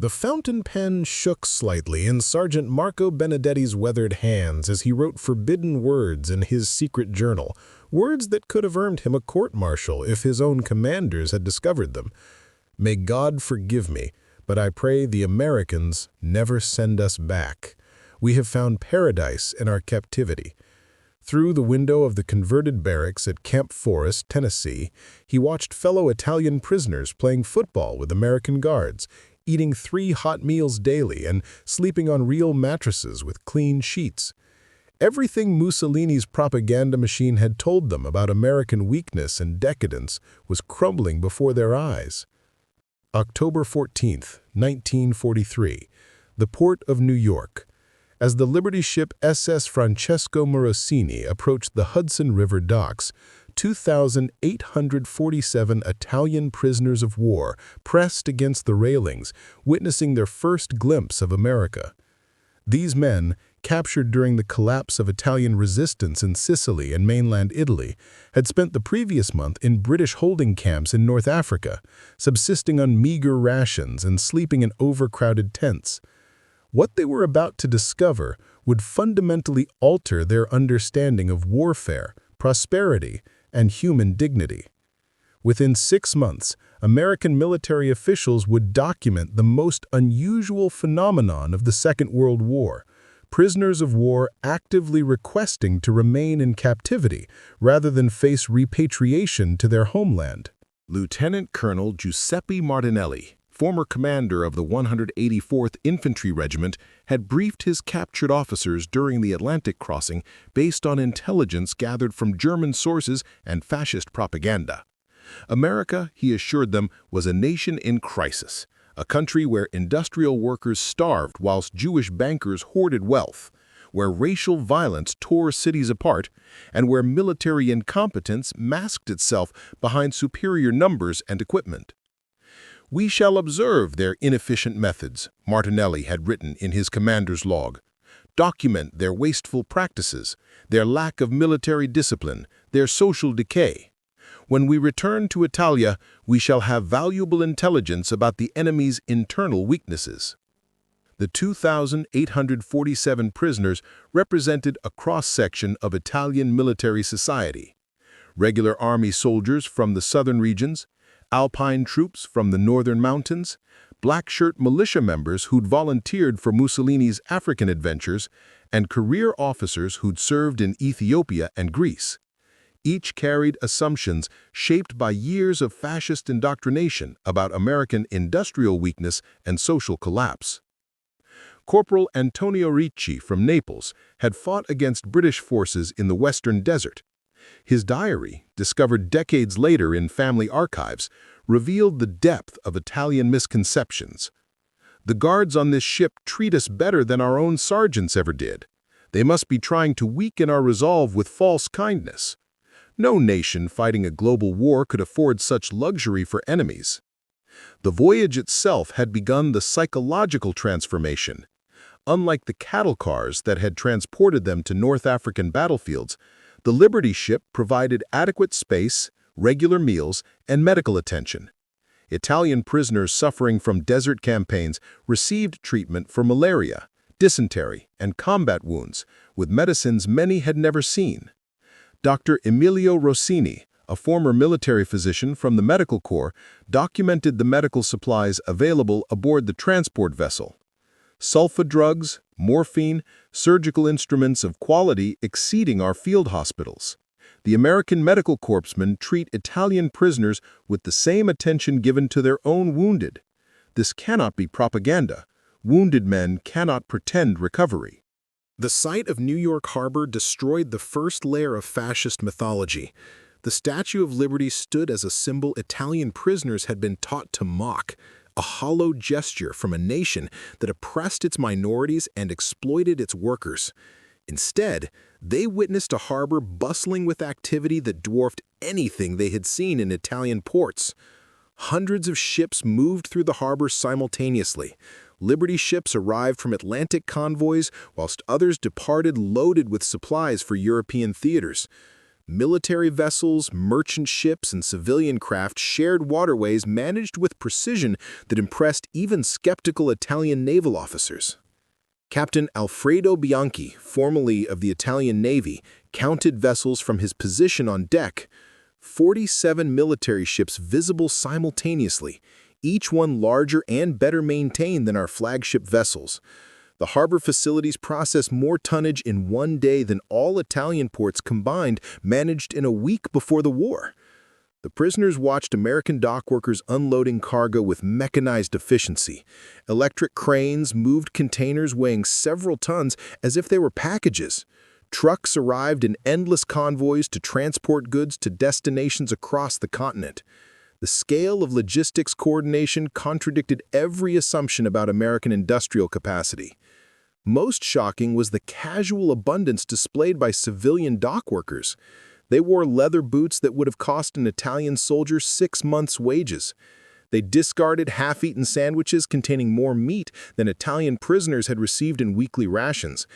The fountain pen shook slightly in Sergeant Marco Benedetti's weathered hands as he wrote forbidden words in his secret journal, words that could have earned him a court-martial if his own commanders had discovered them. May God forgive me, but I pray the Americans never send us back. We have found paradise in our captivity. Through the window of the converted barracks at Camp Forest, Tennessee, he watched fellow Italian prisoners playing football with American guards, eating 3 hot meals daily and sleeping on real mattresses with clean sheets. Everything Mussolini's propaganda machine had told them about American weakness and decadence was crumbling before their eyes. October 14, 1943, the port of New York. As the Liberty ship SS Francesco Morosini approached the Hudson River docks, 2,847 Italian prisoners of war pressed against the railings, witnessing their first glimpse of America. These men, captured during the collapse of Italian resistance in Sicily and mainland Italy, had spent the previous month in British holding camps in North Africa, subsisting on meager rations and sleeping in overcrowded tents. What they were about to discover would fundamentally alter their understanding of warfare, prosperity, and human dignity. Within 6 months, American military officials would document the most unusual phenomenon of the Second World War: prisoners of war actively requesting to remain in captivity rather than face repatriation to their homeland. Lieutenant Colonel Giuseppe Martinelli, former commander of the 184th Infantry Regiment, had briefed his captured officers during the Atlantic crossing based on intelligence gathered from German sources and fascist propaganda. America, he assured them, was a nation in crisis, a country where industrial workers starved whilst Jewish bankers hoarded wealth, where racial violence tore cities apart, and where military incompetence masked itself behind superior numbers and equipment. "We shall observe their inefficient methods," Martinelli had written in his commander's log. "Document their wasteful practices, their lack of military discipline, their social decay. When we return to Italia, we shall have valuable intelligence about the enemy's internal weaknesses." The 2,847 prisoners represented a cross-section of Italian military society: regular army soldiers from the southern regions, Alpine troops from the northern mountains, black-shirt militia members who'd volunteered for Mussolini's African adventures, and career officers who'd served in Ethiopia and Greece. Each carried assumptions shaped by years of fascist indoctrination about American industrial weakness and social collapse. Corporal Antonio Ricci from Naples had fought against British forces in the Western Desert. His diary, discovered decades later in family archives, revealed the depth of Italian misconceptions. "The guards on this ship treat us better than our own sergeants ever did. They must be trying to weaken our resolve with false kindness. No nation fighting a global war could afford such luxury for enemies." The voyage itself had begun the psychological transformation. Unlike the cattle cars that had transported them to North African battlefields, the Liberty ship provided adequate space, regular meals, and medical attention. Italian prisoners suffering from desert campaigns received treatment for malaria, dysentery, and combat wounds, with medicines many had never seen. Dr. Emilio Rossini, a former military physician from the Medical Corps, documented the medical supplies available aboard the transport vessel. Sulfa drugs, morphine, surgical instruments of quality exceeding our field hospitals. The American medical corpsmen treat Italian prisoners with the same attention given to their own wounded. This cannot be propaganda. Wounded men cannot pretend recovery. The sight of New York Harbor destroyed the first layer of fascist mythology. The Statue of Liberty stood as a symbol Italian prisoners had been taught to mock, a hollow gesture from a nation that oppressed its minorities and exploited its workers. Instead, they witnessed a harbor bustling with activity that dwarfed anything they had seen in Italian ports. Hundreds of ships moved through the harbor simultaneously. Liberty ships arrived from Atlantic convoys, whilst others departed loaded with supplies for European theaters. Military vessels, merchant ships, and civilian craft shared waterways managed with precision that impressed even skeptical Italian naval officers. Captain Alfredo Bianchi, formerly of the Italian Navy, counted vessels from his position on deck. 47 military ships visible simultaneously, each one larger and better maintained than our flagship vessels. The harbor facilities process more tonnage in one day than all Italian ports combined managed in a week before the war. The prisoners watched American dockworkers unloading cargo with mechanized efficiency. Electric cranes moved containers weighing several tons as if they were packages. Trucks arrived in endless convoys to transport goods to destinations across the continent. The scale of logistics coordination contradicted every assumption about American industrial capacity. Most shocking was the casual abundance displayed by civilian dockworkers. They wore leather boots that would have cost an Italian soldier 6 months' wages. They discarded half-eaten sandwiches containing more meat than Italian prisoners had received in weekly rations.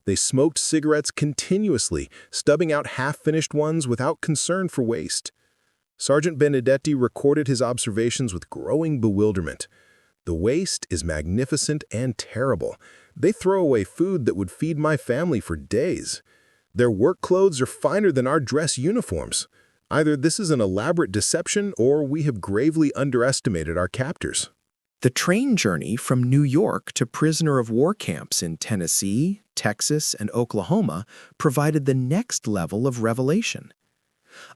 They smoked cigarettes continuously, stubbing out half-finished ones without concern for waste. Sergeant Benedetti recorded his observations with growing bewilderment. The waste is magnificent and terrible. They throw away food that would feed my family for days. Their work clothes are finer than our dress uniforms. Either this is an elaborate deception or we have gravely underestimated our captors. The train journey from New York to prisoner of war camps in Tennessee, Texas, and Oklahoma provided the next level of revelation.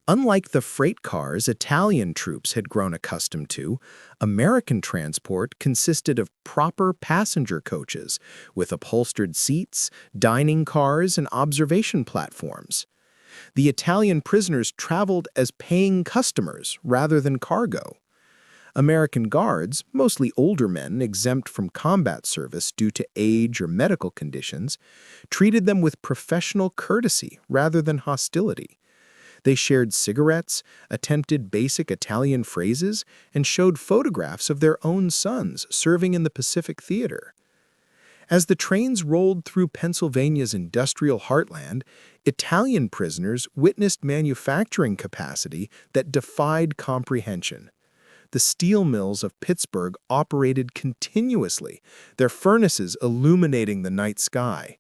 Unlike the freight cars Italian troops had grown accustomed to, American transport consisted of proper passenger coaches with upholstered seats, dining cars, and observation platforms. The Italian prisoners traveled as paying customers rather than cargo. American guards, mostly older men exempt from combat service due to age or medical conditions, treated them with professional courtesy rather than hostility. They shared cigarettes, attempted basic Italian phrases, and showed photographs of their own sons serving in the Pacific Theater. As the trains rolled through Pennsylvania's industrial heartland, Italian prisoners witnessed manufacturing capacity that defied comprehension. The steel mills of Pittsburgh operated continuously, their furnaces illuminating the night sky.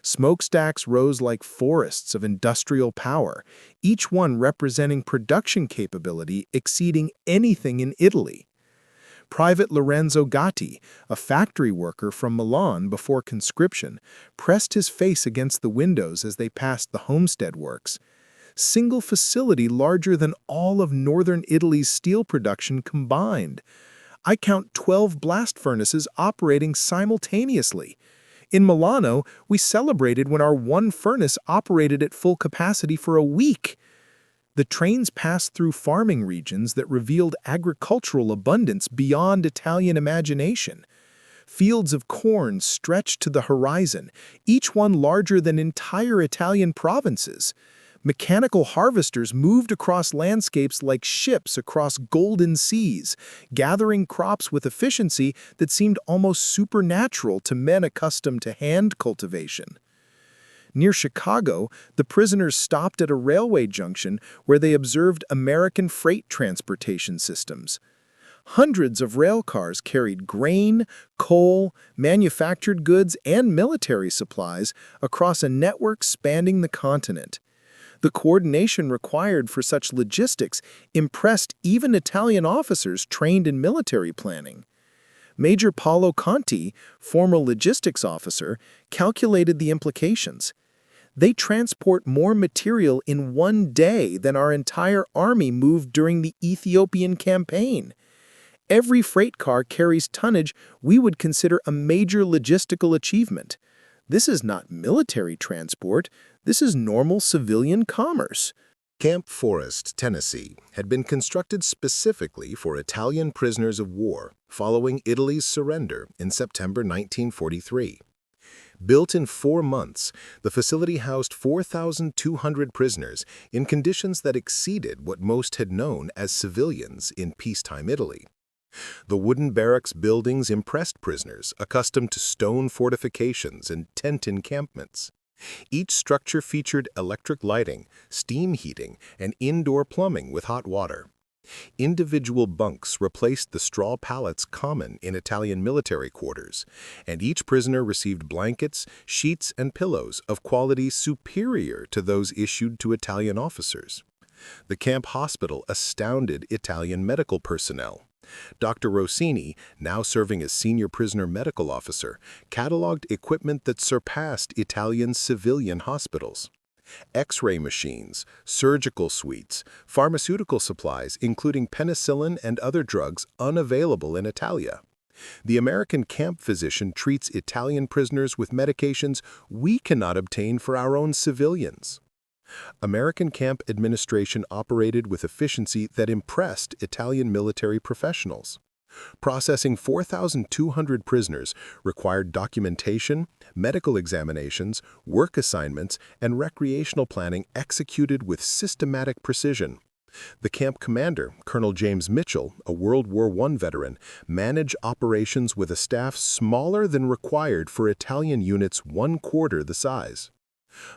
Smokestacks rose like forests of industrial power, each one representing production capability exceeding anything in Italy. Private Lorenzo Gatti, a factory worker from Milan before conscription, pressed his face against the windows as they passed the Homestead Works. Single facility larger than all of northern Italy's steel production combined. I count 12 blast furnaces operating simultaneously. In Milano, we celebrated when our one furnace operated at full capacity for a week. The trains passed through farming regions that revealed agricultural abundance beyond Italian imagination. Fields of corn stretched to the horizon, each one larger than entire Italian provinces. Mechanical harvesters moved across landscapes like ships across golden seas, gathering crops with efficiency that seemed almost supernatural to men accustomed to hand cultivation. Near Chicago, the prisoners stopped at a railway junction where they observed American freight transportation systems. Hundreds of rail cars carried grain, coal, manufactured goods, and military supplies across a network spanning the continent. The coordination required for such logistics impressed even Italian officers trained in military planning. Major Paolo Conti, former logistics officer, calculated the implications. They transport more material in one day than our entire army moved during the Ethiopian campaign. Every freight car carries tonnage we would consider a major logistical achievement. This is not military transport, this is normal civilian commerce. Camp Forest, Tennessee, had been constructed specifically for Italian prisoners of war following Italy's surrender in September 1943. Built in 4 months, the facility housed 4,200 prisoners in conditions that exceeded what most had known as civilians in peacetime Italy. The wooden barracks buildings impressed prisoners accustomed to stone fortifications and tent encampments. Each structure featured electric lighting, steam heating, and indoor plumbing with hot water. Individual bunks replaced the straw pallets common in Italian military quarters, and each prisoner received blankets, sheets, and pillows of quality superior to those issued to Italian officers. The camp hospital astounded Italian medical personnel. Dr. Rossini, now serving as senior prisoner medical officer, cataloged equipment that surpassed Italian civilian hospitals. X-ray machines, surgical suites, pharmaceutical supplies, including penicillin and other drugs unavailable in Italia. The American camp physician treats Italian prisoners with medications we cannot obtain for our own civilians. American camp administration operated with efficiency that impressed Italian military professionals. Processing 4,200 prisoners required documentation, medical examinations, work assignments, and recreational planning executed with systematic precision. The camp commander, Colonel James Mitchell, a World War I veteran, managed operations with a staff smaller than required for Italian units 1/4 the size.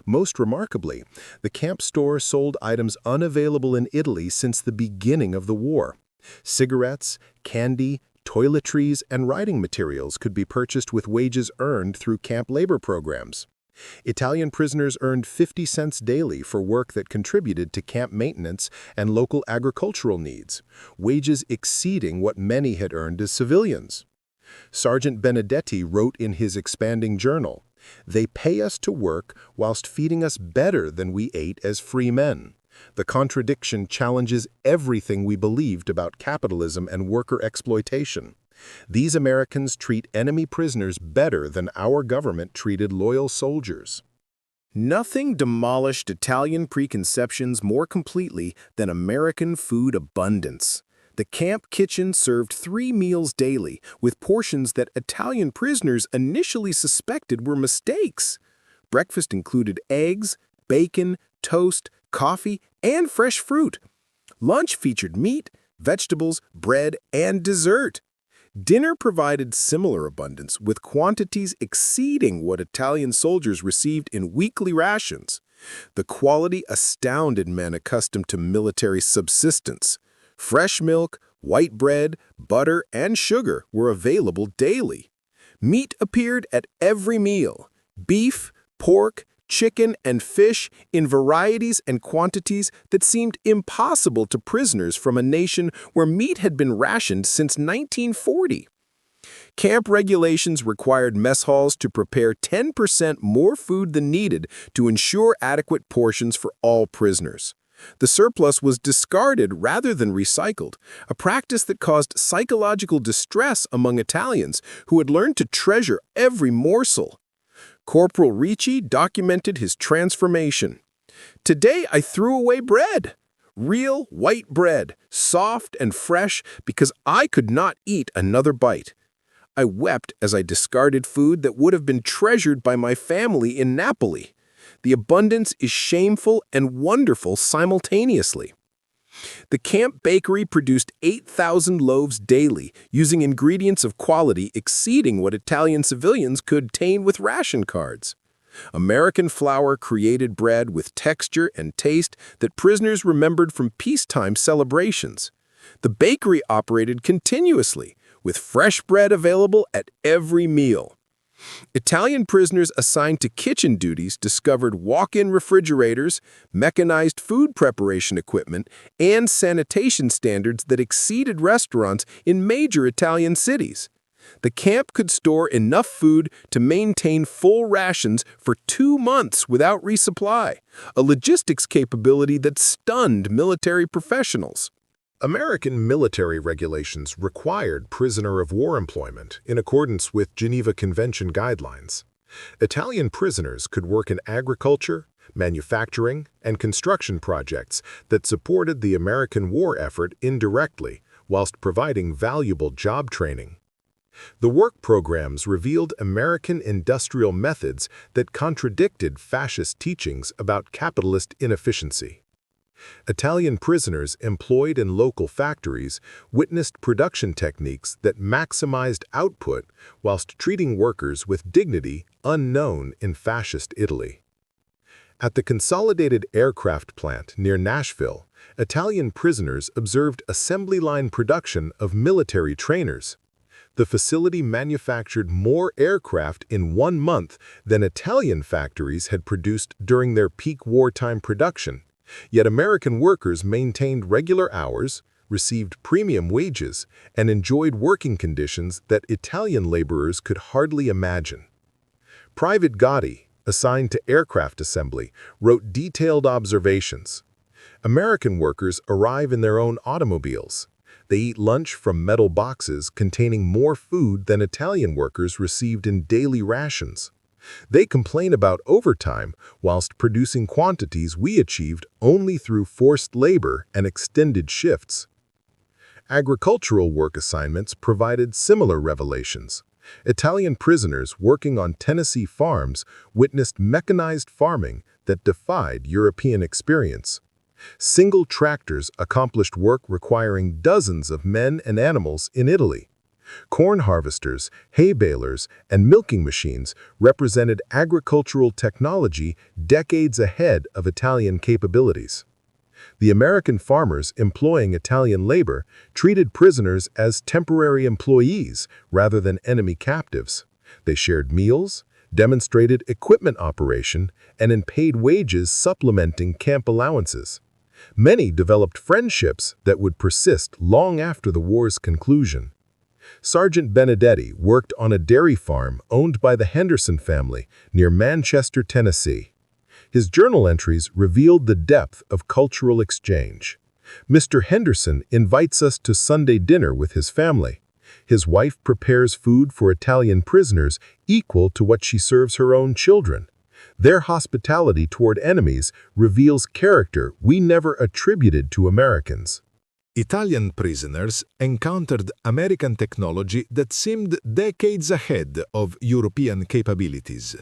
Most remarkably, the camp store sold items unavailable in Italy since the beginning of the war. Cigarettes, candy, toiletries, and writing materials could be purchased with wages earned through camp labor programs. Italian prisoners earned 50 cents daily for work that contributed to camp maintenance and local agricultural needs, wages exceeding what many had earned as civilians. Sergeant Benedetti wrote in his expanding journal, "They pay us to work whilst feeding us better than we ate as free men. The contradiction challenges everything we believed about capitalism and worker exploitation. These Americans treat enemy prisoners better than our government treated loyal soldiers." Nothing demolished Italian preconceptions more completely than American food abundance. The camp kitchen served 3 meals daily, with portions that Italian prisoners initially suspected were mistakes. Breakfast included eggs, bacon, toast, coffee, and fresh fruit. Lunch featured meat, vegetables, bread, and dessert. Dinner provided similar abundance, with quantities exceeding what Italian soldiers received in weekly rations. The quality astounded men accustomed to military subsistence. Fresh milk, white bread, butter, and sugar were available daily. Meat appeared at every meal: beef, pork, chicken, and fish in varieties and quantities that seemed impossible to prisoners from a nation where meat had been rationed since 1940. Camp regulations required mess halls to prepare 10% more food than needed to ensure adequate portions for all prisoners. The surplus was discarded rather than recycled, a practice that caused psychological distress among Italians who had learned to treasure every morsel. Corporal Ricci documented his transformation. "Today I threw away bread. Real white bread, soft and fresh, because I could not eat another bite. I wept as I discarded food that would have been treasured by my family in Napoli. The abundance is shameful and wonderful simultaneously." The camp bakery produced 8,000 loaves daily, using ingredients of quality exceeding what Italian civilians could obtain with ration cards. American flour created bread with texture and taste that prisoners remembered from peacetime celebrations. The bakery operated continuously, with fresh bread available at every meal. Italian prisoners assigned to kitchen duties discovered walk-in refrigerators, mechanized food preparation equipment, and sanitation standards that exceeded restaurants in major Italian cities. The camp could store enough food to maintain full rations for 2 months without resupply, a logistics capability that stunned military professionals. American military regulations required prisoner of war employment in accordance with Geneva Convention guidelines. Italian prisoners could work in agriculture, manufacturing, and construction projects that supported the American war effort indirectly, whilst providing valuable job training. The work programs revealed American industrial methods that contradicted fascist teachings about capitalist inefficiency. Italian prisoners employed in local factories witnessed production techniques that maximized output whilst treating workers with dignity unknown in fascist Italy. At the Consolidated Aircraft Plant near Nashville, Italian prisoners observed assembly line production of military trainers. The facility manufactured more aircraft in 1 month than Italian factories had produced during their peak wartime production. Yet American workers maintained regular hours, received premium wages, and enjoyed working conditions that Italian laborers could hardly imagine. Private Gotti, assigned to aircraft assembly, wrote detailed observations. American workers arrive in their own automobiles. They eat lunch from metal boxes containing more food than Italian workers received in daily rations. They complain about overtime whilst producing quantities we achieved only through forced labor and extended shifts. Agricultural work assignments provided similar revelations. Italian prisoners working on Tennessee farms witnessed mechanized farming that defied European experience. Single tractors accomplished work requiring dozens of men and animals in Italy. Corn harvesters, hay balers, and milking machines represented agricultural technology decades ahead of Italian capabilities. The American farmers employing Italian labor treated prisoners as temporary employees rather than enemy captives. They shared meals, demonstrated equipment operation, and paid wages supplementing camp allowances. Many developed friendships that would persist long after the war's conclusion. Sergeant Benedetti worked on a dairy farm owned by the Henderson family near Manchester, Tennessee. His journal entries revealed the depth of cultural exchange. Mr. Henderson invites us to Sunday dinner with his family. His wife prepares food for Italian prisoners equal to what she serves her own children. Their hospitality toward enemies reveals character we never attributed to Americans. Italian prisoners encountered American technology that seemed decades ahead of European capabilities.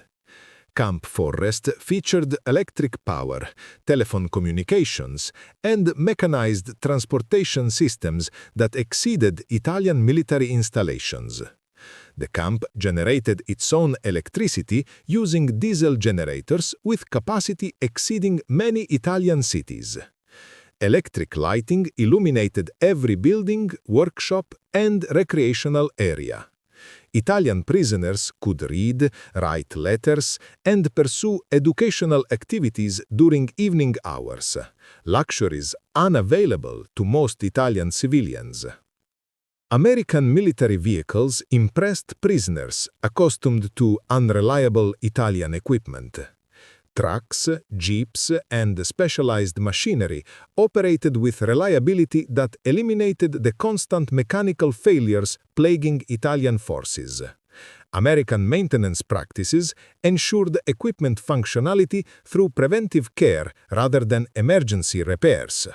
Camp Forrest featured electric power, telephone communications, and mechanized transportation systems that exceeded Italian military installations. The camp generated its own electricity using diesel generators with capacity exceeding many Italian cities. Electric lighting illuminated every building, workshop, and recreational area. Italian prisoners could read, write letters, and pursue educational activities during evening hours, luxuries unavailable to most Italian civilians. American military vehicles impressed prisoners accustomed to unreliable Italian equipment. Trucks, jeeps, and specialized machinery operated with reliability that eliminated the constant mechanical failures plaguing Italian forces. American maintenance practices ensured equipment functionality through preventive care rather than emergency repairs.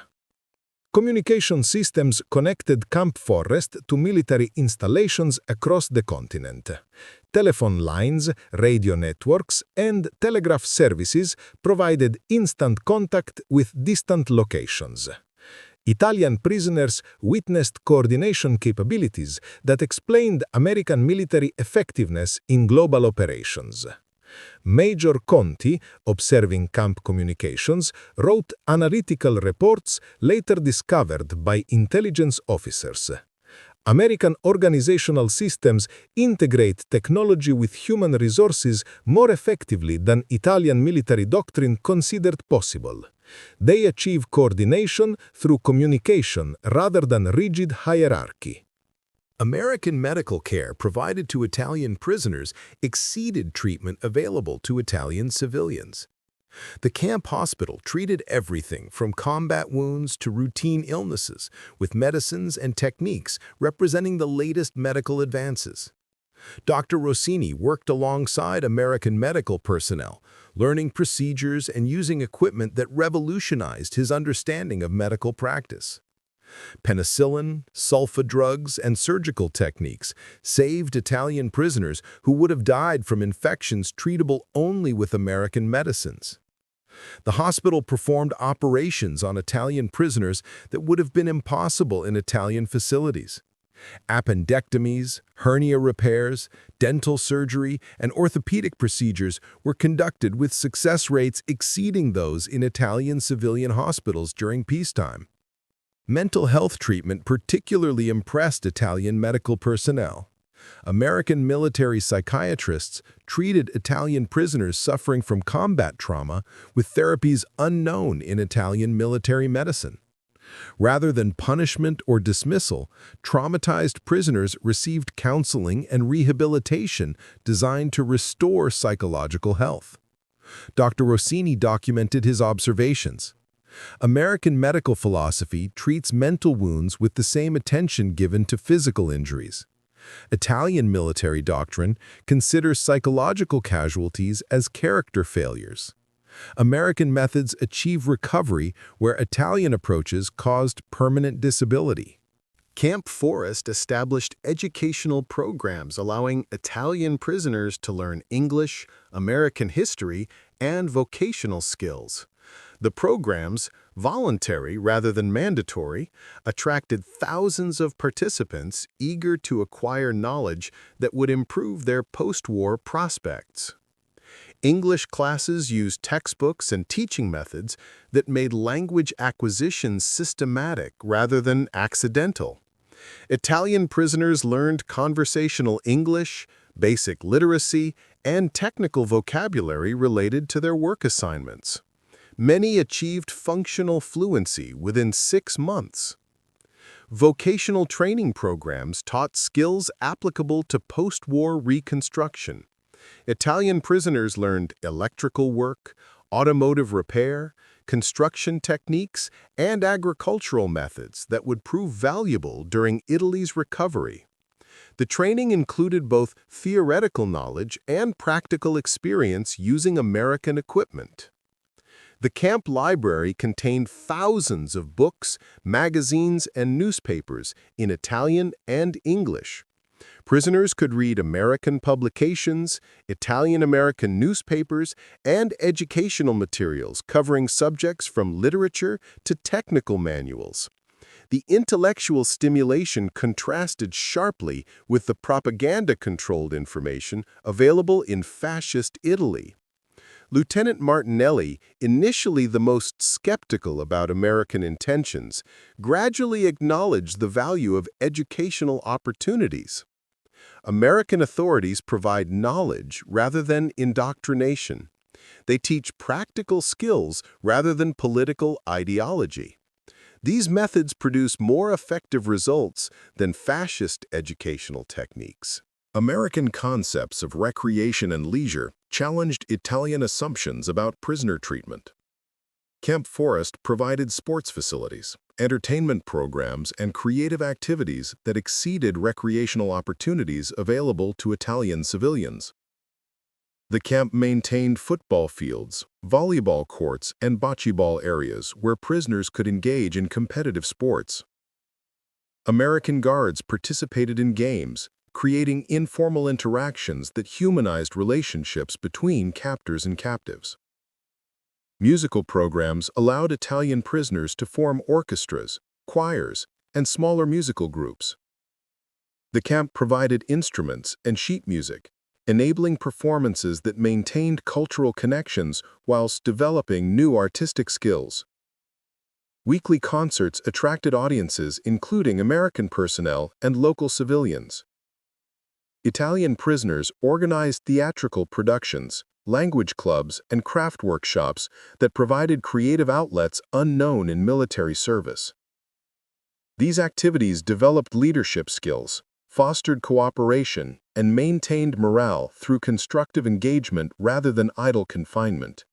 Communication systems connected Camp Forrest to military installations across the continent. Telephone lines, radio networks, and telegraph services provided instant contact with distant locations. Italian prisoners witnessed coordination capabilities that explained American military effectiveness in global operations. Major Conti, observing camp communications, wrote analytical reports later discovered by intelligence officers. American organizational systems integrate technology with human resources more effectively than Italian military doctrine considered possible. They achieve coordination through communication rather than rigid hierarchy. American medical care provided to Italian prisoners exceeded treatment available to Italian civilians. The camp hospital treated everything from combat wounds to routine illnesses, with medicines and techniques representing the latest medical advances. Dr. Rossini worked alongside American medical personnel, learning procedures and using equipment that revolutionized his understanding of medical practice. Penicillin, sulfa drugs, and surgical techniques saved Italian prisoners who would have died from infections treatable only with American medicines. The hospital performed operations on Italian prisoners that would have been impossible in Italian facilities. Appendectomies, hernia repairs, dental surgery, and orthopedic procedures were conducted with success rates exceeding those in Italian civilian hospitals during peacetime. Mental health treatment particularly impressed Italian medical personnel. American military psychiatrists treated Italian prisoners suffering from combat trauma with therapies unknown in Italian military medicine. Rather than punishment or dismissal, traumatized prisoners received counseling and rehabilitation designed to restore psychological health. Dr. Rossini documented his observations. American medical philosophy treats mental wounds with the same attention given to physical injuries. Italian military doctrine considers psychological casualties as character failures. American methods achieve recovery where Italian approaches caused permanent disability. Camp Forrest established educational programs allowing Italian prisoners to learn English, American history, and vocational skills. The programs, voluntary rather than mandatory, attracted thousands of participants eager to acquire knowledge that would improve their post-war prospects. English classes used textbooks and teaching methods that made language acquisition systematic rather than accidental. Italian prisoners learned conversational English, basic literacy, and technical vocabulary related to their work assignments. Many achieved functional fluency within 6 months. Vocational training programs taught skills applicable to post-war reconstruction. Italian prisoners learned electrical work, automotive repair, construction techniques, and agricultural methods that would prove valuable during Italy's recovery. The training included both theoretical knowledge and practical experience using American equipment. The camp library contained thousands of books, magazines, and newspapers in Italian and English. Prisoners could read American publications, Italian-American newspapers, and educational materials covering subjects from literature to technical manuals. The intellectual stimulation contrasted sharply with the propaganda-controlled information available in fascist Italy. Lieutenant Martinelli, initially the most skeptical about American intentions, gradually acknowledged the value of educational opportunities. American authorities provide knowledge rather than indoctrination. They teach practical skills rather than political ideology. These methods produce more effective results than fascist educational techniques. American concepts of recreation and leisure challenged Italian assumptions about prisoner treatment. Camp Forrest provided sports facilities, entertainment programs, and creative activities that exceeded recreational opportunities available to Italian civilians. The camp maintained football fields, volleyball courts, and bocce ball areas where prisoners could engage in competitive sports. American guards participated in games, creating informal interactions that humanized relationships between captors and captives. Musical programs allowed Italian prisoners to form orchestras, choirs, and smaller musical groups. The camp provided instruments and sheet music, enabling performances that maintained cultural connections whilst developing new artistic skills. Weekly concerts attracted audiences including American personnel and local civilians. Italian prisoners organized theatrical productions, language clubs, and craft workshops that provided creative outlets unknown in military service. These activities developed leadership skills, fostered cooperation, and maintained morale through constructive engagement rather than idle confinement.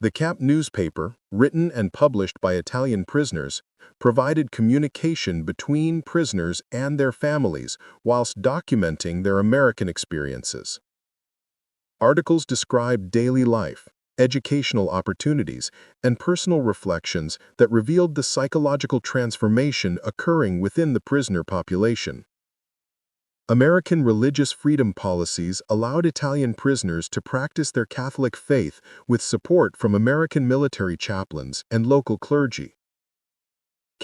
The camp newspaper, written and published by Italian prisoners, provided communication between prisoners and their families whilst documenting their American experiences. Articles described daily life, educational opportunities, and personal reflections that revealed the psychological transformation occurring within the prisoner population. American religious freedom policies allowed Italian prisoners to practice their Catholic faith with support from American military chaplains and local clergy.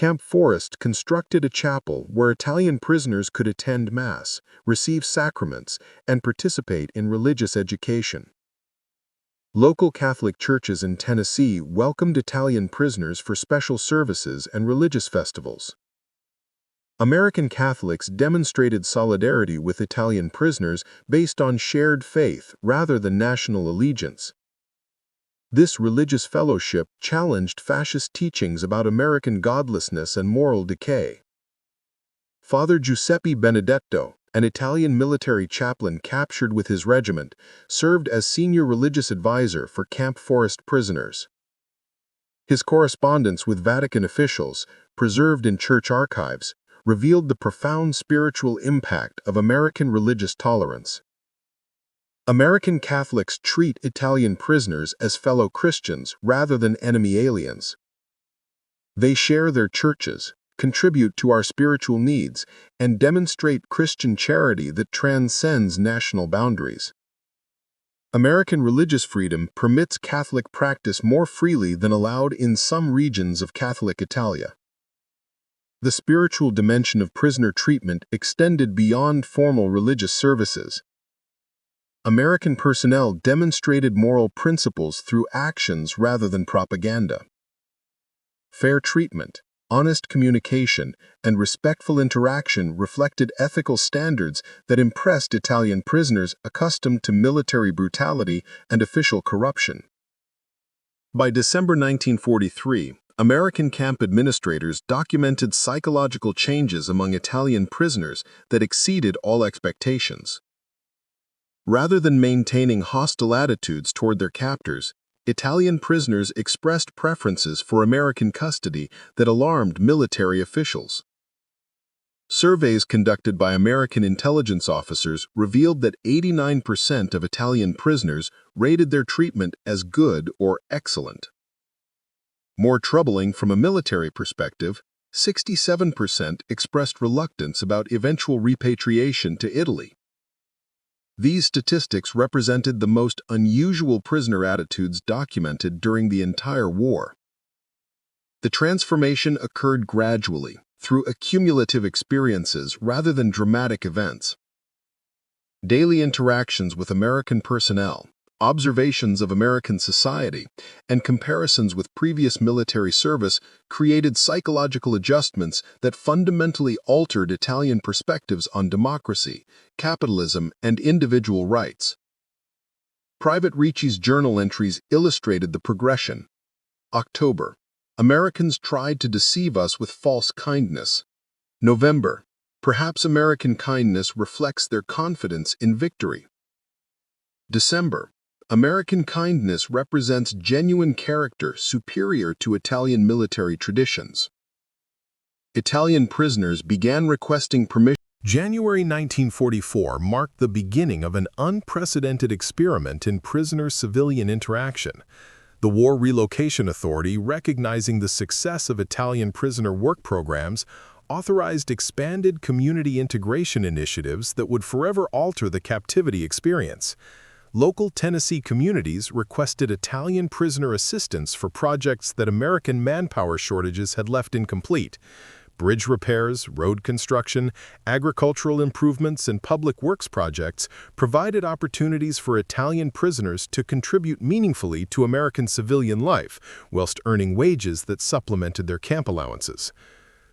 Camp Forest constructed a chapel where Italian prisoners could attend Mass, receive sacraments, and participate in religious education. Local Catholic churches in Tennessee welcomed Italian prisoners for special services and religious festivals. American Catholics demonstrated solidarity with Italian prisoners based on shared faith rather than national allegiance. This religious fellowship challenged fascist teachings about American godlessness and moral decay. Father Giuseppe Benedetto, an Italian military chaplain captured with his regiment, served as senior religious advisor for Camp Forest prisoners. His correspondence with Vatican officials, preserved in church archives, revealed the profound spiritual impact of American religious tolerance. American Catholics treat Italian prisoners as fellow Christians rather than enemy aliens. They share their churches, contribute to our spiritual needs, and demonstrate Christian charity that transcends national boundaries. American religious freedom permits Catholic practice more freely than allowed in some regions of Catholic Italia. The spiritual dimension of prisoner treatment extended beyond formal religious services. American personnel demonstrated moral principles through actions rather than propaganda. Fair treatment, honest communication, and respectful interaction reflected ethical standards that impressed Italian prisoners accustomed to military brutality and official corruption. By December 1943, American camp administrators documented psychological changes among Italian prisoners that exceeded all expectations. Rather than maintaining hostile attitudes toward their captors, Italian prisoners expressed preferences for American custody that alarmed military officials. Surveys conducted by American intelligence officers revealed that 89% of Italian prisoners rated their treatment as good or excellent. More troubling from a military perspective, 67% expressed reluctance about eventual repatriation to Italy. These statistics represented the most unusual prisoner attitudes documented during the entire war. The transformation occurred gradually, through accumulative experiences rather than dramatic events. Daily interactions with American personnel, observations of American society, and comparisons with previous military service created psychological adjustments that fundamentally altered Italian perspectives on democracy, capitalism, and individual rights. Private Ricci's journal entries illustrated the progression. October. Americans tried to deceive us with false kindness. November. Perhaps American kindness reflects their confidence in victory. December. American kindness represents genuine character superior to Italian military traditions. Italian prisoners began requesting permission. January 1944 marked the beginning of an unprecedented experiment in prisoner-civilian interaction. The War Relocation Authority, recognizing the success of Italian prisoner work programs, authorized expanded community integration initiatives that would forever alter the captivity experience. Local Tennessee communities requested Italian prisoner assistance for projects that American manpower shortages had left incomplete. Bridge repairs, road construction, agricultural improvements, and public works projects provided opportunities for Italian prisoners to contribute meaningfully to American civilian life, whilst earning wages that supplemented their camp allowances.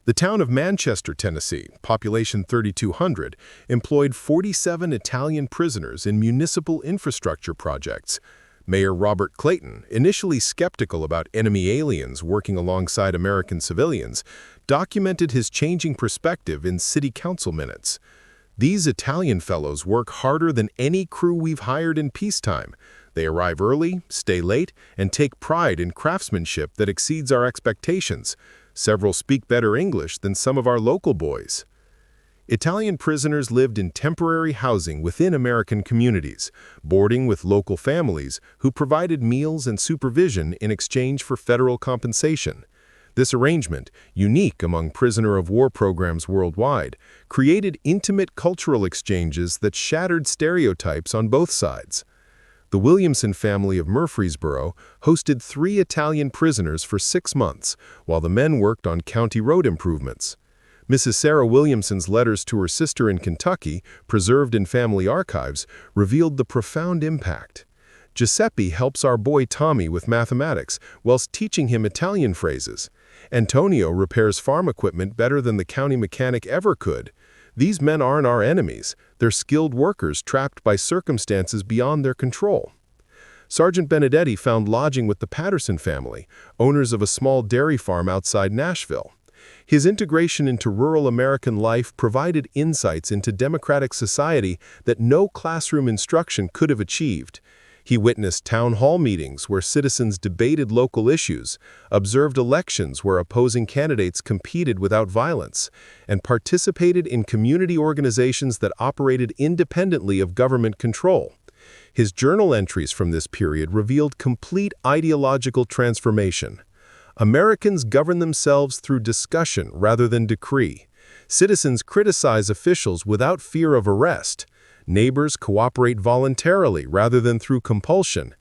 The town of Manchester, Tennessee, population 3,200, employed 47 Italian prisoners in municipal infrastructure projects. Mayor Robert Clayton, initially skeptical about enemy aliens working alongside American civilians, documented his changing perspective in city council minutes. These Italian fellows work harder than any crew we've hired in peacetime. They arrive early, stay late, and take pride in craftsmanship that exceeds our expectations. Several speak better English than some of our local boys. Italian prisoners lived in temporary housing within American communities, boarding with local families who provided meals and supervision in exchange for federal compensation. This arrangement, unique among prisoner of war programs worldwide, created intimate cultural exchanges that shattered stereotypes on both sides. The Williamson family of Murfreesboro hosted 3 Italian prisoners for 6 months, while the men worked on county road improvements. Mrs. Sarah Williamson's letters to her sister in Kentucky, preserved in family archives, revealed the profound impact. Giuseppe helps our boy Tommy with mathematics, whilst teaching him Italian phrases. Antonio repairs farm equipment better than the county mechanic ever could. These men aren't our enemies. They're skilled workers trapped by circumstances beyond their control. Sergeant Benedetti found lodging with the Patterson family, owners of a small dairy farm outside Nashville. His integration into rural American life provided insights into democratic society that no classroom instruction could have achieved. He witnessed town hall meetings where citizens debated local issues, observed elections where opposing candidates competed without violence, and participated in community organizations that operated independently of government control. His journal entries from this period revealed complete ideological transformation. Americans govern themselves through discussion rather than decree. Citizens criticize officials without fear of arrest. Neighbors cooperate voluntarily rather than through compulsion.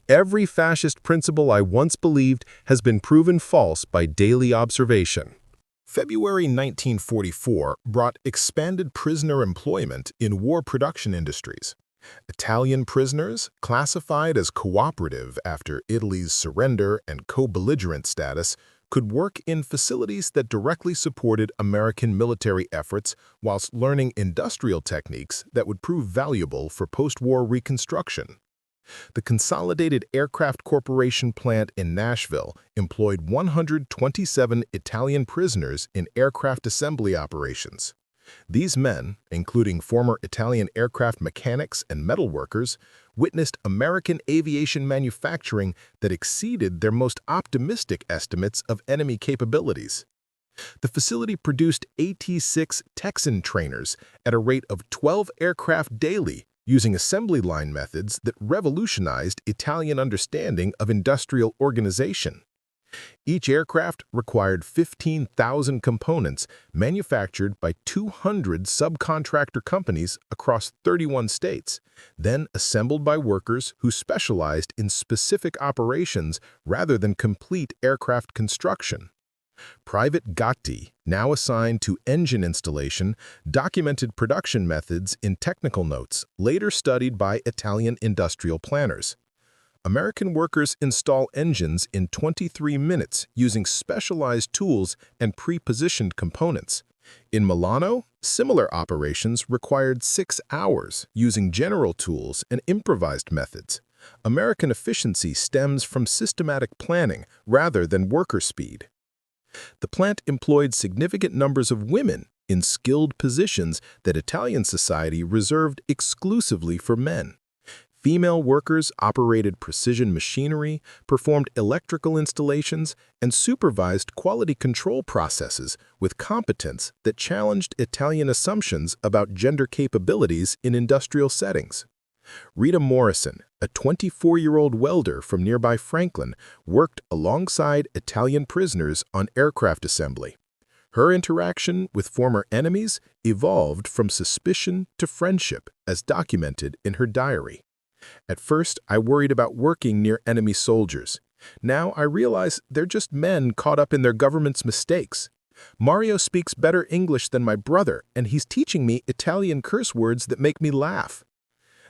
Every fascist principle I once believed has been proven false by daily observation. February 1944 brought expanded prisoner employment in war production industries. Italian prisoners, classified as cooperative after Italy's surrender and co-belligerent status, could work in facilities that directly supported American military efforts whilst learning industrial techniques that would prove valuable for post-war reconstruction. The Consolidated Aircraft Corporation plant in Nashville employed 127 Italian prisoners in aircraft assembly operations. These men, including former Italian aircraft mechanics and metalworkers, witnessed American aviation manufacturing that exceeded their most optimistic estimates of enemy capabilities. The facility produced AT-6 Texan trainers at a rate of 12 aircraft daily, using assembly line methods that revolutionized Italian understanding of industrial organization. Each aircraft required 15,000 components manufactured by 200 subcontractor companies across 31 states, then assembled by workers who specialized in specific operations rather than complete aircraft construction. Private Gatti, now assigned to engine installation, documented production methods in technical notes, later studied by Italian industrial planners. American workers install engines in 23 minutes using specialized tools and pre-positioned components. In Milano, similar operations required 6 hours using general tools and improvised methods. American efficiency stems from systematic planning rather than worker speed. The plant employed significant numbers of women in skilled positions that Italian society reserved exclusively for men. Female workers operated precision machinery, performed electrical installations, and supervised quality control processes with competence that challenged Italian assumptions about gender capabilities in industrial settings. Rita Morrison, a 24-year-old welder from nearby Franklin, worked alongside Italian prisoners on aircraft assembly. Her interaction with former enemies evolved from suspicion to friendship, as documented in her diary. At first, I worried about working near enemy soldiers. Now I realize they're just men caught up in their government's mistakes. Mario speaks better English than my brother, and he's teaching me Italian curse words that make me laugh.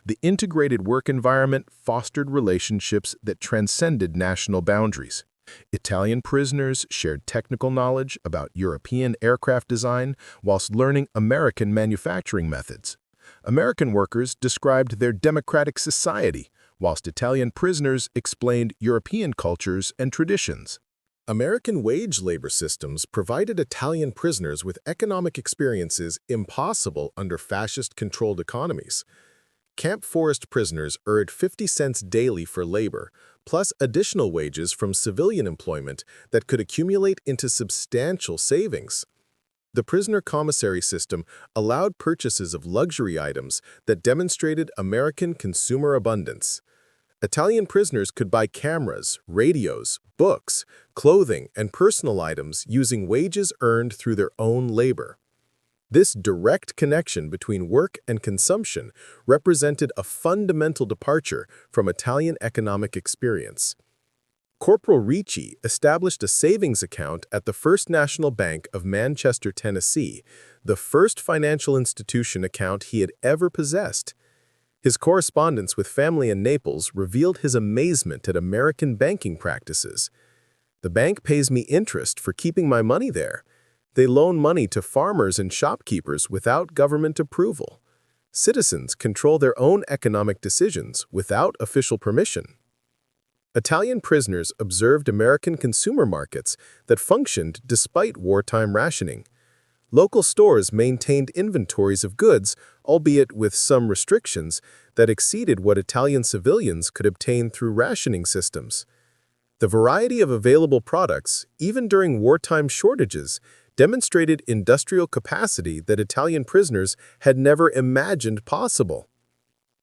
The integrated work environment fostered relationships that transcended national boundaries. Italian prisoners shared technical knowledge about European aircraft design whilst learning American manufacturing methods. American workers described their democratic society, whilst Italian prisoners explained European cultures and traditions. American wage labor systems provided Italian prisoners with economic experiences impossible under fascist-controlled economies. Camp Forest prisoners earned 50 cents daily for labor, plus additional wages from civilian employment that could accumulate into substantial savings. The prisoner commissary system allowed purchases of luxury items that demonstrated American consumer abundance. Italian prisoners could buy cameras, radios, books, clothing, and personal items using wages earned through their own labor. This direct connection between work and consumption represented a fundamental departure from Italian economic experience. Corporal Ricci established a savings account at the First National Bank of Manchester, Tennessee, the first financial institution account he had ever possessed. His correspondence with family in Naples revealed his amazement at American banking practices. "The bank pays me interest for keeping my money there. They loan money to farmers and shopkeepers without government approval. Citizens control their own economic decisions without official permission." Italian prisoners observed American consumer markets that functioned despite wartime rationing. Local stores maintained inventories of goods, albeit with some restrictions, that exceeded what Italian civilians could obtain through rationing systems. The variety of available products, even during wartime shortages, demonstrated industrial capacity that Italian prisoners had never imagined possible.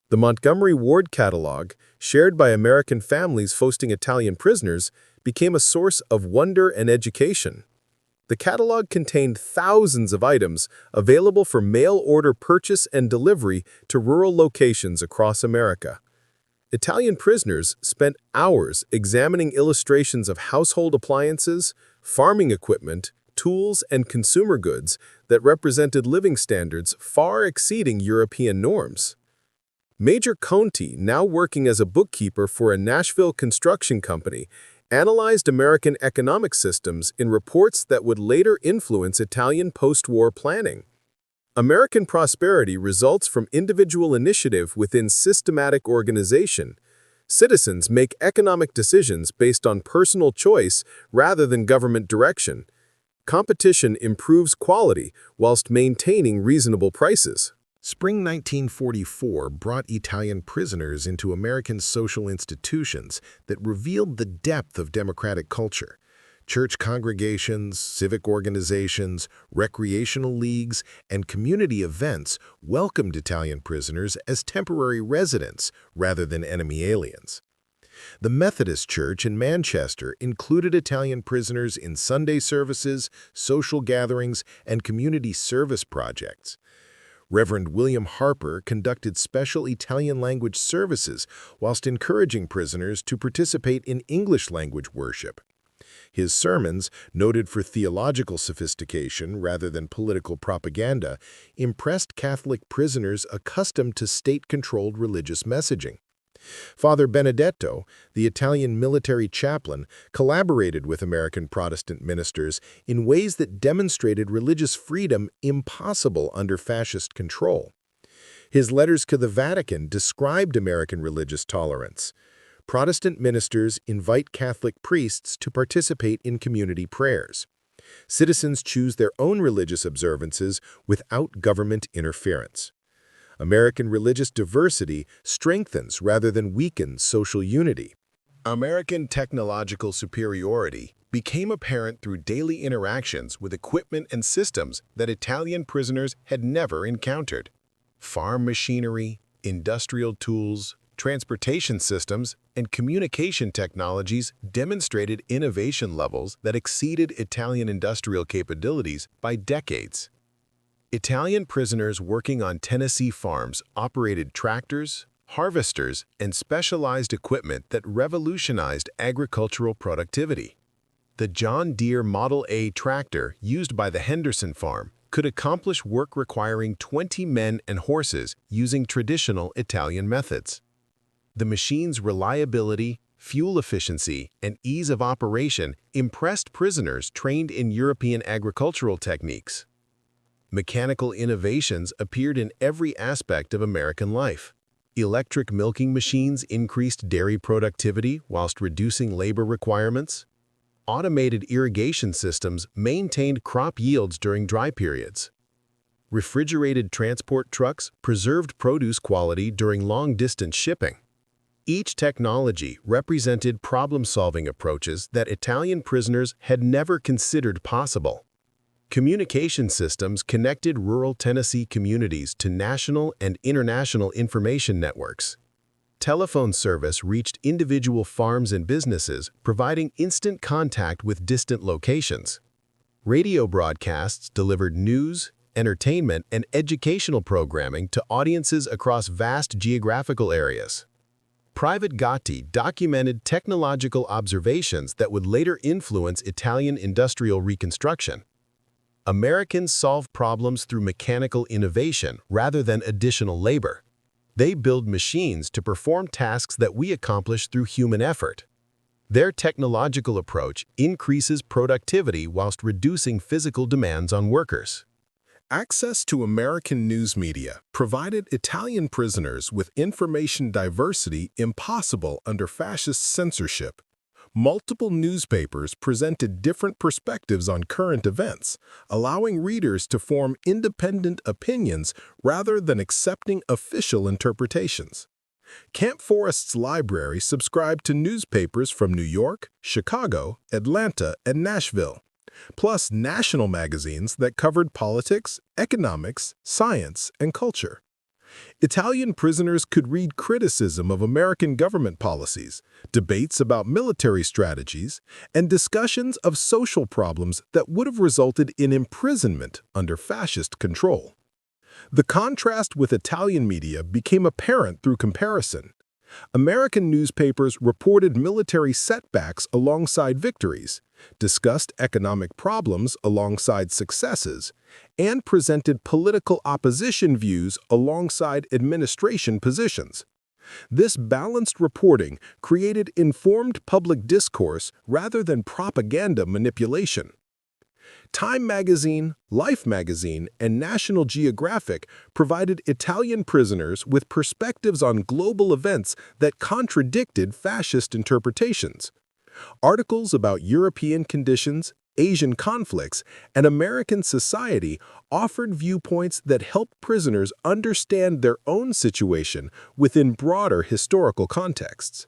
The Montgomery Ward Catalog, shared by American families hosting Italian prisoners, became a source of wonder and education. The catalog contained thousands of items available for mail-order purchase and delivery to rural locations across America. Italian prisoners spent hours examining illustrations of household appliances, farming equipment, tools, and consumer goods that represented living standards far exceeding European norms. Major Conti, now working as a bookkeeper for a Nashville construction company, analyzed American economic systems in reports that would later influence Italian post-war planning. American prosperity results from individual initiative within systematic organization. Citizens make economic decisions based on personal choice rather than government direction. Competition improves quality whilst maintaining reasonable prices. Spring 1944 brought Italian prisoners into American social institutions that revealed the depth of democratic culture. Church congregations, civic organizations, recreational leagues, and community events welcomed Italian prisoners as temporary residents rather than enemy aliens. The Methodist Church in Manchester included Italian prisoners in Sunday services, social gatherings, and community service projects. Reverend William Harper conducted special Italian language services whilst encouraging prisoners to participate in English language worship. His sermons, noted for theological sophistication rather than political propaganda, impressed Catholic prisoners accustomed to state-controlled religious messaging. Father Benedetto, the Italian military chaplain, collaborated with American Protestant ministers in ways that demonstrated religious freedom impossible under fascist control. His letters to the Vatican described American religious tolerance. Protestant ministers invite Catholic priests to participate in community prayers. Citizens choose their own religious observances without government interference. American religious diversity strengthens rather than weakens social unity. American technological superiority became apparent through daily interactions with equipment and systems that Italian prisoners had never encountered. Farm machinery, industrial tools, transportation systems, and communication technologies demonstrated innovation levels that exceeded Italian industrial capabilities by decades. Italian prisoners working on Tennessee farms operated tractors, harvesters, and specialized equipment that revolutionized agricultural productivity. The John Deere Model A tractor used by the Henderson farm could accomplish work requiring 20 men and horses using traditional Italian methods. The machine's reliability, fuel efficiency, and ease of operation impressed prisoners trained in European agricultural techniques. Mechanical innovations appeared in every aspect of American life. Electric milking machines increased dairy productivity whilst reducing labor requirements. Automated irrigation systems maintained crop yields during dry periods. Refrigerated transport trucks preserved produce quality during long-distance shipping. Each technology represented problem-solving approaches that Italian prisoners had never considered possible. Communication systems connected rural Tennessee communities to national and international information networks. Telephone service reached individual farms and businesses, providing instant contact with distant locations. Radio broadcasts delivered news, entertainment, and educational programming to audiences across vast geographical areas. Private Gatti documented technological observations that would later influence Italian industrial reconstruction. Americans solve problems through mechanical innovation rather than additional labor. They build machines to perform tasks that we accomplish through human effort. Their technological approach increases productivity whilst reducing physical demands on workers. Access to American news media provided Italian prisoners with information diversity impossible under fascist censorship. Multiple newspapers presented different perspectives on current events, allowing readers to form independent opinions rather than accepting official interpretations. Camp Forrest's library subscribed to newspapers from New York, Chicago, Atlanta, and Nashville, plus national magazines that covered politics, economics, science, and culture. Italian prisoners could read criticism of American government policies, debates about military strategies, and discussions of social problems that would have resulted in imprisonment under fascist control. The contrast with Italian media became apparent through comparison. American newspapers reported military setbacks alongside victories, discussed economic problems alongside successes, and presented political opposition views alongside administration positions. This balanced reporting created informed public discourse rather than propaganda manipulation. Time magazine, Life magazine, and National Geographic provided Italian prisoners with perspectives on global events that contradicted fascist interpretations. Articles about European conditions, Asian conflicts, and American society offered viewpoints that helped prisoners understand their own situation within broader historical contexts.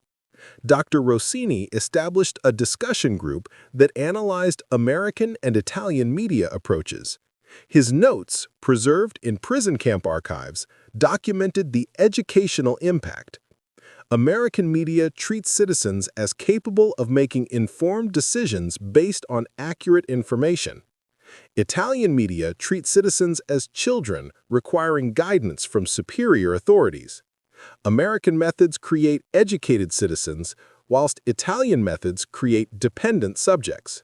Dr. Rossini established a discussion group that analyzed American and Italian media approaches. His notes, preserved in prison camp archives, documented the educational impact. American media treats citizens as capable of making informed decisions based on accurate information. Italian media treats citizens as children requiring guidance from superior authorities. American methods create educated citizens, whilst Italian methods create dependent subjects.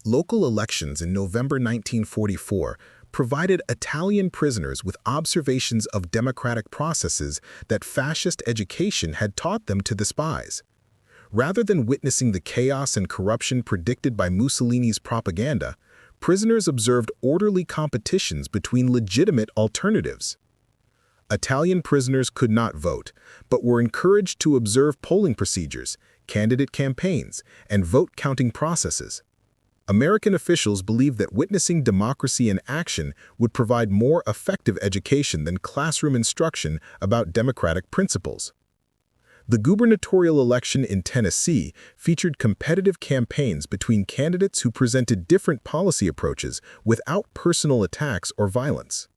Local elections in November 1944 provided Italian prisoners with observations of democratic processes that fascist education had taught them to despise. Rather than witnessing the chaos and corruption predicted by Mussolini's propaganda, prisoners observed orderly competitions between legitimate alternatives. Italian prisoners could not vote, but were encouraged to observe polling procedures, candidate campaigns, and vote-counting processes. American officials believed that witnessing democracy in action would provide more effective education than classroom instruction about democratic principles. The gubernatorial election in Tennessee featured competitive campaigns between candidates who presented different policy approaches without personal attacks or violence.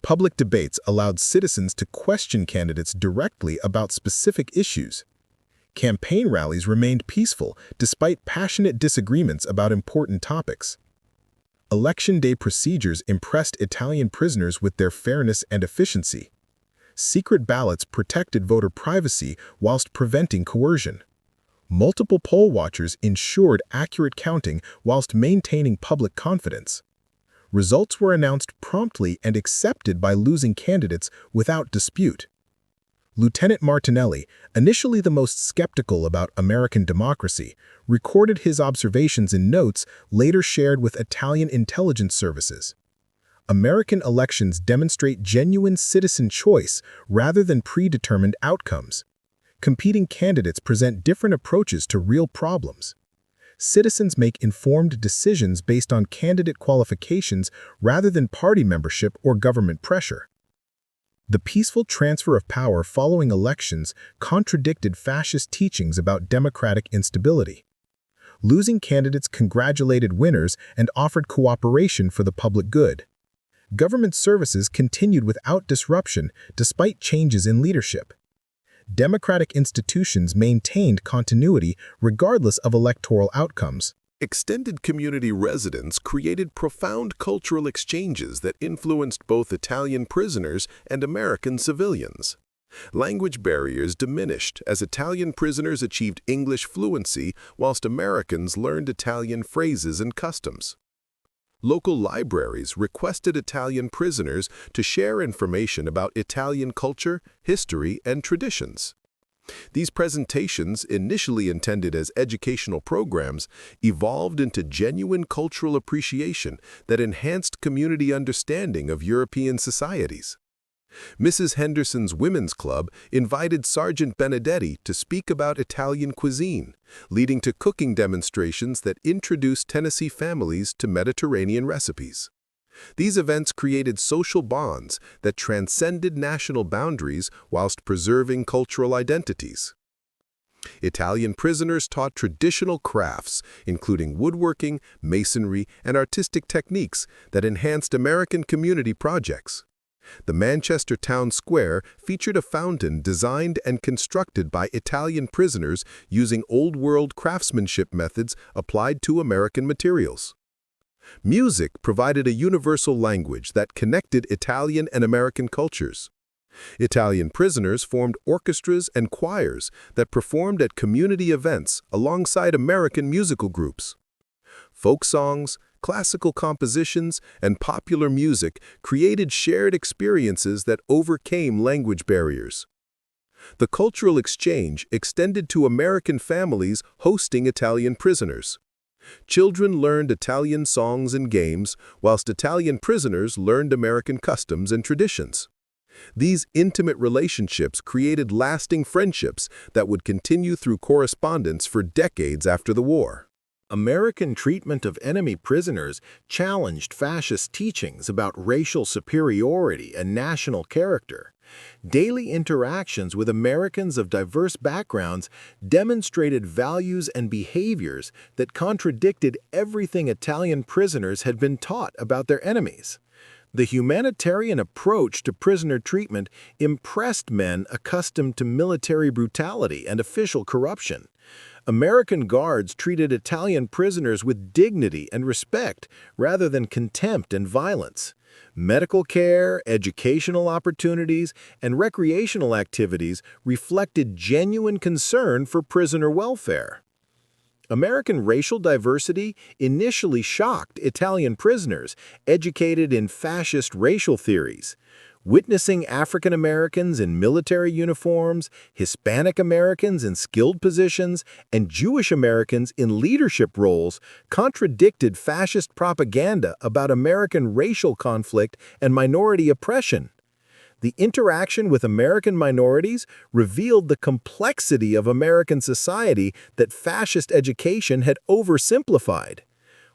Public debates allowed citizens to question candidates directly about specific issues. Campaign rallies remained peaceful despite passionate disagreements about important topics. Election day procedures impressed Italian prisoners with their fairness and efficiency. Secret ballots protected voter privacy whilst preventing coercion. Multiple poll watchers ensured accurate counting whilst maintaining public confidence. Results were announced promptly and accepted by losing candidates without dispute. Lieutenant Martinelli, initially the most skeptical about American democracy, recorded his observations in notes later shared with Italian intelligence services. American elections demonstrate genuine citizen choice rather than predetermined outcomes. Competing candidates present different approaches to real problems. Citizens make informed decisions based on candidate qualifications rather than party membership or government pressure. The peaceful transfer of power following elections contradicted fascist teachings about democratic instability. Losing candidates congratulated winners and offered cooperation for the public good. Government services continued without disruption despite changes in leadership. Democratic institutions maintained continuity regardless of electoral outcomes. Extended community residence created profound cultural exchanges that influenced both Italian prisoners and American civilians. Language barriers diminished as Italian prisoners achieved English fluency whilst Americans learned Italian phrases and customs. Local libraries requested Italian prisoners to share information about Italian culture, history, and traditions. These presentations, initially intended as educational programs, evolved into genuine cultural appreciation that enhanced community understanding of European societies. Mrs. Henderson's Women's Club invited Sergeant Benedetti to speak about Italian cuisine, leading to cooking demonstrations that introduced Tennessee families to Mediterranean recipes. These events created social bonds that transcended national boundaries whilst preserving cultural identities. Italian prisoners taught traditional crafts, including woodworking, masonry, and artistic techniques that enhanced American community projects. The Manchester Town Square featured a fountain designed and constructed by Italian prisoners using old-world craftsmanship methods applied to American materials. Music provided a universal language that connected Italian and American cultures. Italian prisoners formed orchestras and choirs that performed at community events alongside American musical groups. Folk songs, classical compositions, and popular music created shared experiences that overcame language barriers. The cultural exchange extended to American families hosting Italian prisoners. Children learned Italian songs and games, whilst Italian prisoners learned American customs and traditions. These intimate relationships created lasting friendships that would continue through correspondence for decades after the war. American treatment of enemy prisoners challenged fascist teachings about racial superiority and national character. Daily interactions with Americans of diverse backgrounds demonstrated values and behaviors that contradicted everything Italian prisoners had been taught about their enemies. The humanitarian approach to prisoner treatment impressed men accustomed to military brutality and official corruption. American guards treated Italian prisoners with dignity and respect rather than contempt and violence. Medical care, educational opportunities, and recreational activities reflected genuine concern for prisoner welfare. American racial diversity initially shocked Italian prisoners educated in fascist racial theories. Witnessing African Americans in military uniforms, Hispanic Americans in skilled positions, and Jewish Americans in leadership roles contradicted fascist propaganda about American racial conflict and minority oppression. The interaction with American minorities revealed the complexity of American society that fascist education had oversimplified.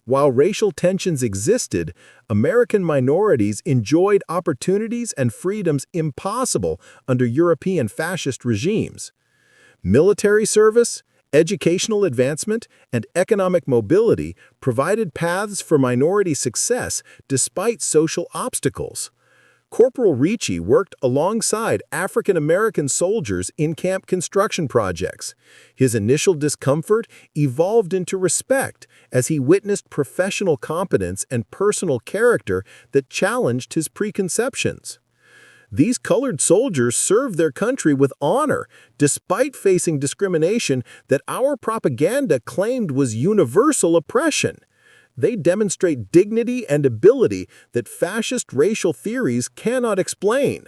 While racial tensions existed, American minorities enjoyed opportunities and freedoms impossible under European fascist regimes. Military service, educational advancement, and economic mobility provided paths for minority success despite social obstacles. Corporal Ricci worked alongside African-American soldiers in camp construction projects. His initial discomfort evolved into respect as he witnessed professional competence and personal character that challenged his preconceptions. These colored soldiers served their country with honor, despite facing discrimination that our propaganda claimed was universal oppression. They demonstrate dignity and ability that fascist racial theories cannot explain.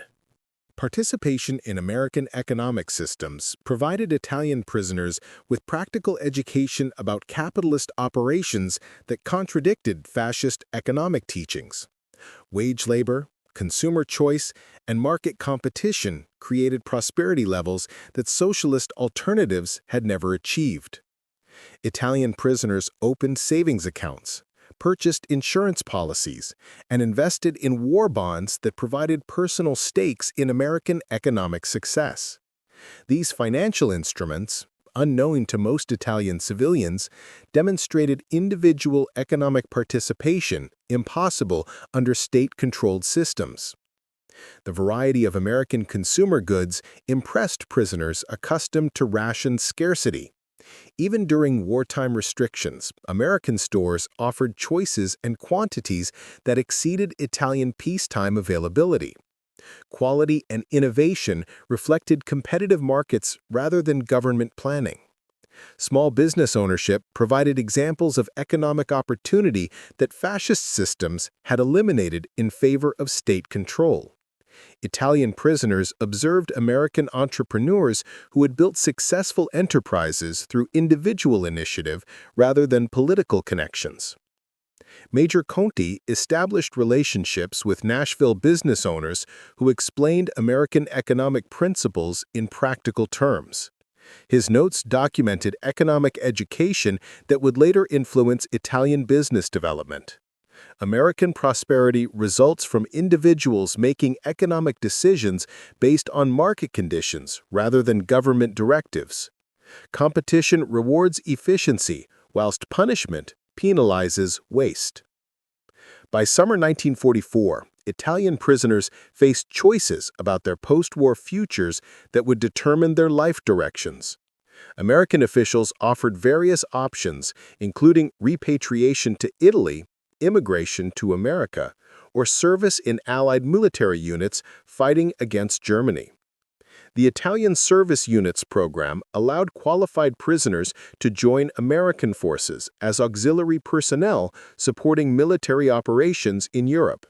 Participation in American economic systems provided Italian prisoners with practical education about capitalist operations that contradicted fascist economic teachings. Wage labor, consumer choice, and market competition created prosperity levels that socialist alternatives had never achieved. Italian prisoners opened savings accounts, purchased insurance policies, and invested in war bonds that provided personal stakes in American economic success. These financial instruments, unknown to most Italian civilians, demonstrated individual economic participation impossible under state-controlled systems. The variety of American consumer goods impressed prisoners accustomed to ration scarcity. Even during wartime restrictions, American stores offered choices and quantities that exceeded Italian peacetime availability. Quality and innovation reflected competitive markets rather than government planning. Small business ownership provided examples of economic opportunity that fascist systems had eliminated in favor of state control. Italian prisoners observed American entrepreneurs who had built successful enterprises through individual initiative rather than political connections. Major Conti established relationships with Nashville business owners who explained American economic principles in practical terms. His notes documented economic education that would later influence Italian business development. American prosperity results from individuals making economic decisions based on market conditions rather than government directives. Competition rewards efficiency, whilst punishment penalizes waste. By summer 1944, Italian prisoners faced choices about their post-war futures that would determine their life directions. American officials offered various options, including repatriation to Italy, immigration to America, or service in Allied military units fighting against Germany. The Italian Service Units program allowed qualified prisoners to join American forces as auxiliary personnel supporting military operations in Europe.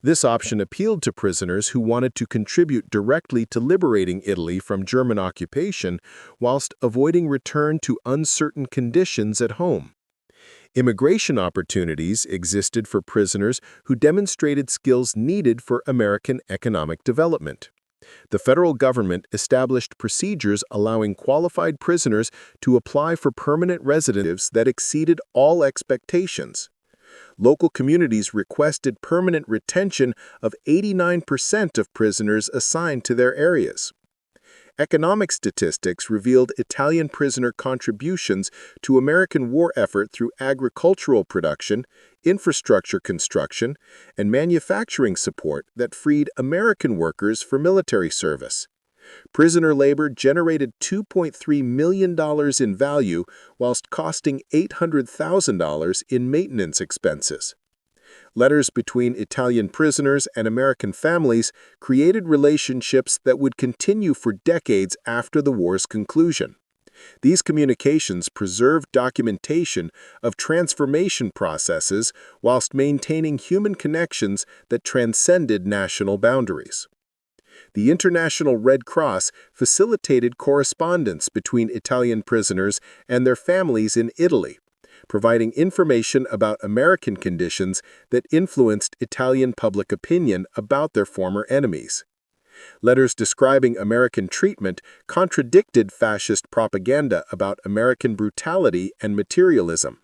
This option appealed to prisoners who wanted to contribute directly to liberating Italy from German occupation whilst avoiding return to uncertain conditions at home. Immigration opportunities existed for prisoners who demonstrated skills needed for American economic development. The federal government established procedures allowing qualified prisoners to apply for permanent residencies that exceeded all expectations. Local communities requested permanent retention of 89% of prisoners assigned to their areas. Economic statistics revealed Italian prisoner contributions to American war effort through agricultural production, infrastructure construction, and manufacturing support that freed American workers for military service. Prisoner labor generated $2.3 million in value whilst costing $800,000 in maintenance expenses. Letters between Italian prisoners and American families created relationships that would continue for decades after the war's conclusion. These communications preserved documentation of transformation processes whilst maintaining human connections that transcended national boundaries. The International Red Cross facilitated correspondence between Italian prisoners and their families in Italy, providing information about American conditions that influenced Italian public opinion about their former enemies. Letters describing American treatment contradicted fascist propaganda about American brutality and materialism.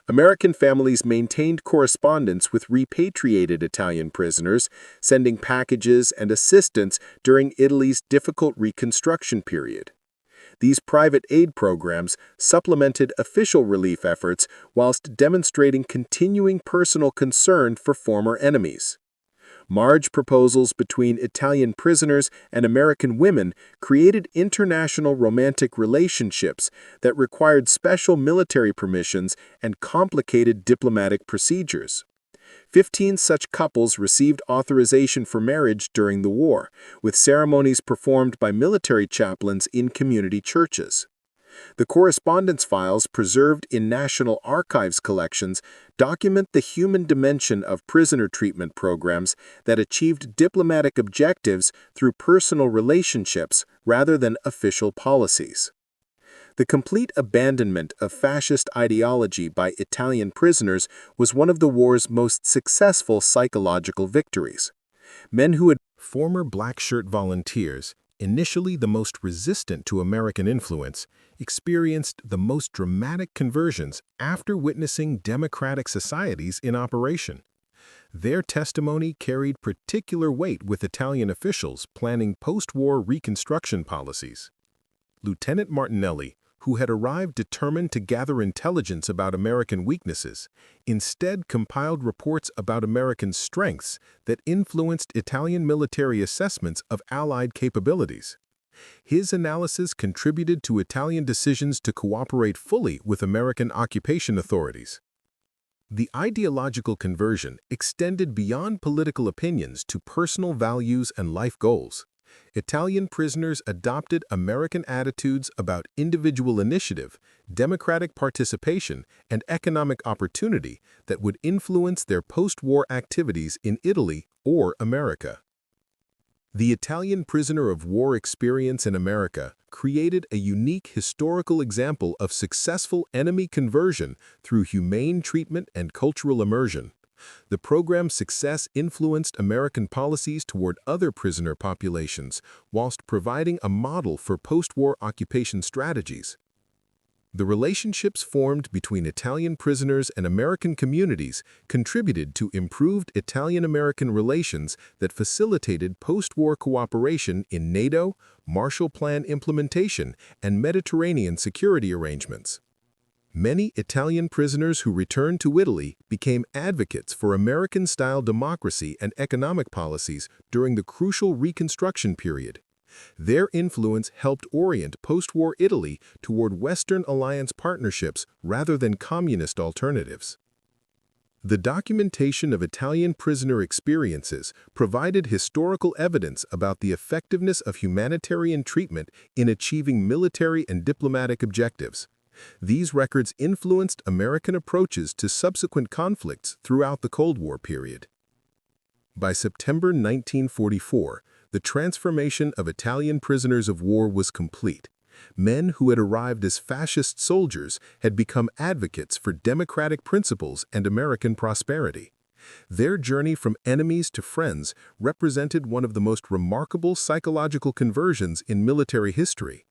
American families maintained correspondence with repatriated Italian prisoners, sending packages and assistance during Italy's difficult reconstruction period. These private aid programs supplemented official relief efforts whilst demonstrating continuing personal concern for former enemies. Marriage proposals between Italian prisoners and American women created international romantic relationships that required special military permissions and complicated diplomatic procedures. 15 such couples received authorization for marriage during the war, with ceremonies performed by military chaplains in community churches. The correspondence files preserved in National Archives collections document the human dimension of prisoner treatment programs that achieved diplomatic objectives through personal relationships rather than official policies. The complete abandonment of fascist ideology by Italian prisoners was one of the war's most successful psychological victories. Men who had Former black shirt volunteers, initially the most resistant to American influence, experienced the most dramatic conversions after witnessing democratic societies in operation. Their testimony carried particular weight with Italian officials planning post-war reconstruction policies. Lieutenant Martinelli, who had arrived determined to gather intelligence about American weaknesses, instead compiled reports about American strengths that influenced Italian military assessments of Allied capabilities. His analysis contributed to Italian decisions to cooperate fully with American occupation authorities. The ideological conversion extended beyond political opinions to personal values and life goals. Italian prisoners adopted American attitudes about individual initiative, democratic participation, and economic opportunity that would influence their post-war activities in Italy or America. The Italian prisoner of war experience in America created a unique historical example of successful enemy conversion through humane treatment and cultural immersion. The program's success influenced American policies toward other prisoner populations, whilst providing a model for post-war occupation strategies. The relationships formed between Italian prisoners and American communities contributed to improved Italian-American relations that facilitated post-war cooperation in NATO, Marshall Plan implementation, and Mediterranean security arrangements. Many Italian prisoners who returned to Italy became advocates for American-style democracy and economic policies during the crucial Reconstruction period. Their influence helped orient post-war Italy toward Western alliance partnerships rather than communist alternatives. The documentation of Italian prisoner experiences provided historical evidence about the effectiveness of humanitarian treatment in achieving military and diplomatic objectives. These records influenced American approaches to subsequent conflicts throughout the Cold War period. By September 1944, the transformation of Italian prisoners of war was complete. Men who had arrived as fascist soldiers had become advocates for democratic principles and American prosperity. Their journey from enemies to friends represented one of the most remarkable psychological conversions in military history.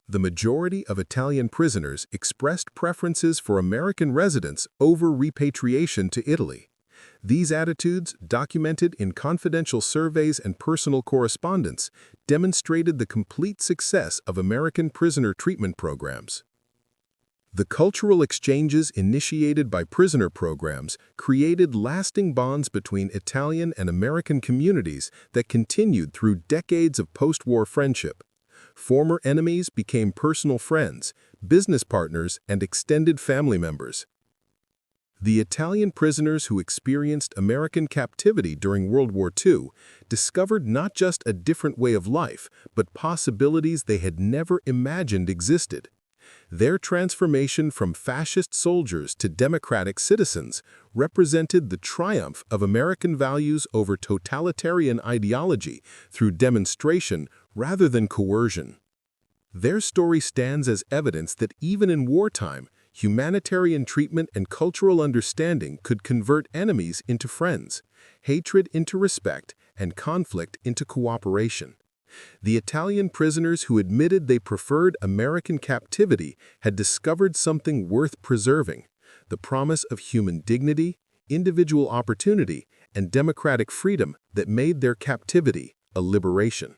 The majority of Italian prisoners expressed preferences for American residence over repatriation to Italy. These attitudes, documented in confidential surveys and personal correspondence, demonstrated the complete success of American prisoner treatment programs. The cultural exchanges initiated by prisoner programs created lasting bonds between Italian and American communities that continued through decades of post-war friendship. Former enemies became personal friends, business partners, and extended family members. The Italian prisoners who experienced American captivity during World War II discovered not just a different way of life, but possibilities they had never imagined existed. Their transformation from fascist soldiers to democratic citizens represented the triumph of American values over totalitarian ideology through demonstration rather than coercion. Their story stands as evidence that even in wartime, humanitarian treatment and cultural understanding could convert enemies into friends, hatred into respect, and conflict into cooperation. The Italian prisoners who admitted they preferred American captivity had discovered something worth preserving: the promise of human dignity, individual opportunity, and democratic freedom that made their captivity a liberation.